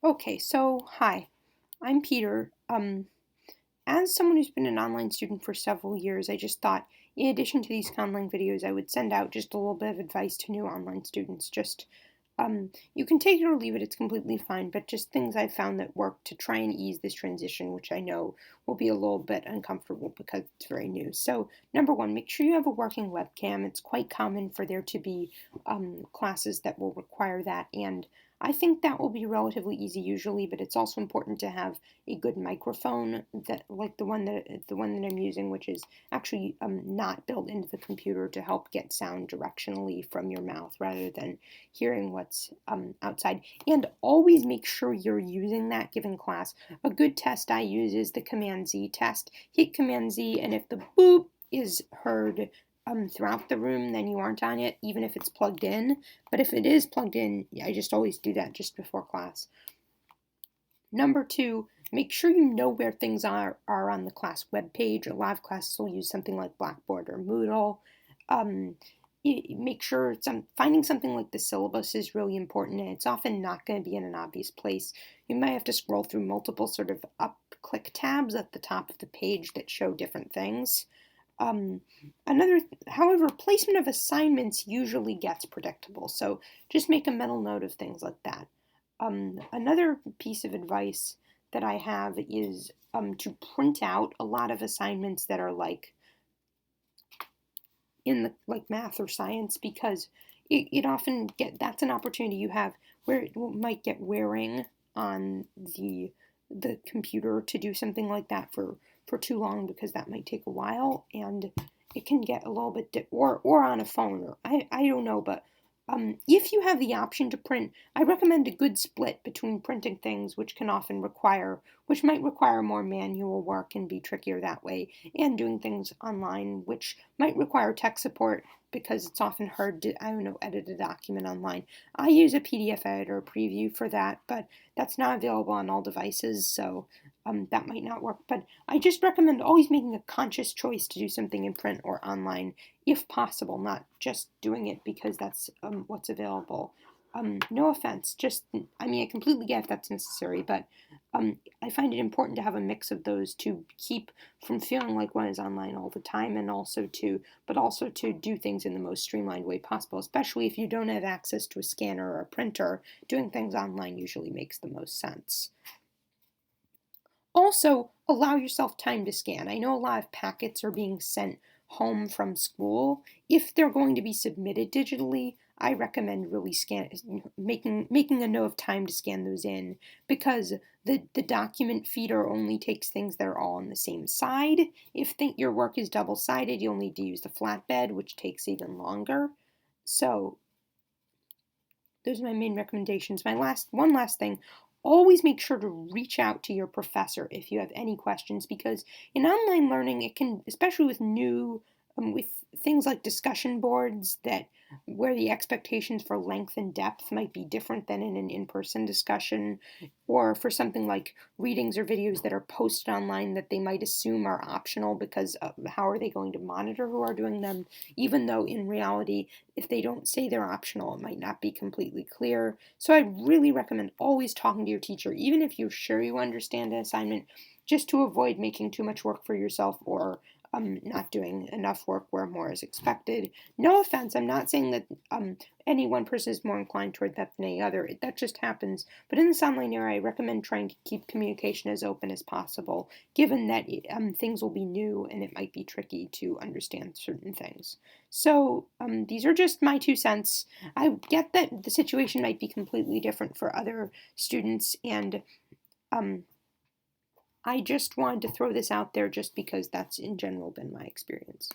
Okay, so hi, I'm Peter. As someone who's been an online student for several years, I just thought, in addition to these online videos, I would send out just a little bit of advice to new online students. You can take it or leave it, it's completely fine, but just things I've found that work to try and ease this transition, which I know will be a little bit uncomfortable because it's very new. So, number one, make sure you have a working webcam. It's quite common for there to be classes that will require that, and I think that will be relatively easy usually, but it's also important to have a good microphone that, like the one that I'm using, which is actually not built into the computer to help get sound directionally from your mouth rather than hearing what's outside. And always make sure you're using that given class. A good test I use is the Command Z test. Hit Command Z, and if the boop is heard throughout the room, then you aren't on it, even if it's plugged in. But if it is plugged in, I just always do that just before class. Number two, make sure you know where things are on the class webpage. A lot of classes will use something like Blackboard or Moodle. Um, Make sure finding something like the syllabus is really important, and it's often not going to be in an obvious place. You might have to scroll through multiple sort of click tabs at the top of the page that show different things. Um, However, placement of assignments usually gets predictable, so just make a mental note of things like that. Another piece of advice that I have is to print out a lot of assignments that are like in the like math or science because it often that's an opportunity you have where it might get wearing on the computer to do something like that for too long because that might take a while and it can get a little bit or on a phone or I don't know, but if you have the option to print, I recommend a good split between printing things which might require more manual work and be trickier that way, and doing things online, which might require tech support because it's often hard to, I don't know, edit a document online. I use a PDF editor preview for that, but that's not available on all devices, so that might not work. But I just recommend always making a conscious choice to do something in print or online if possible, not just doing it because that's what's available. No offense, I mean, I completely get if that's necessary, but I find it important to have a mix of those to keep from feeling like one is online all the time, and also to do things in the most streamlined way possible, especially if you don't have access to a scanner or a printer. Doing things online usually makes the most sense. Also, allow yourself time to scan. I know a lot of packets are being sent home from school. If they're going to be submitted digitally, I recommend really making a note of time to scan those in because the document feeder only takes things that are all on the same side. If your work is double-sided, you'll need to use the flatbed, which takes even longer. So those are my main recommendations. One last thing, always make sure to reach out to your professor if you have any questions because in online learning it can, especially with things like discussion boards that where the expectations for length and depth might be different than in an in-person discussion, or for something like readings or videos that are posted online that they might assume are optional because how are they going to monitor who are doing them, even though in reality if they don't say they're optional, it might not be completely clear. So I really recommend always talking to your teacher, even if you're sure you understand an assignment, just to avoid making too much work for yourself or not doing enough work where more is expected. No offense, I'm not saying that any one person is more inclined toward that than any other. That just happens. But in this online era, I recommend trying to keep communication as open as possible, given that things will be new and it might be tricky to understand certain things. So these are just my 2 cents. I get that the situation might be completely different for other students, and um, I just wanted to throw this out there just because that's in general been my experience.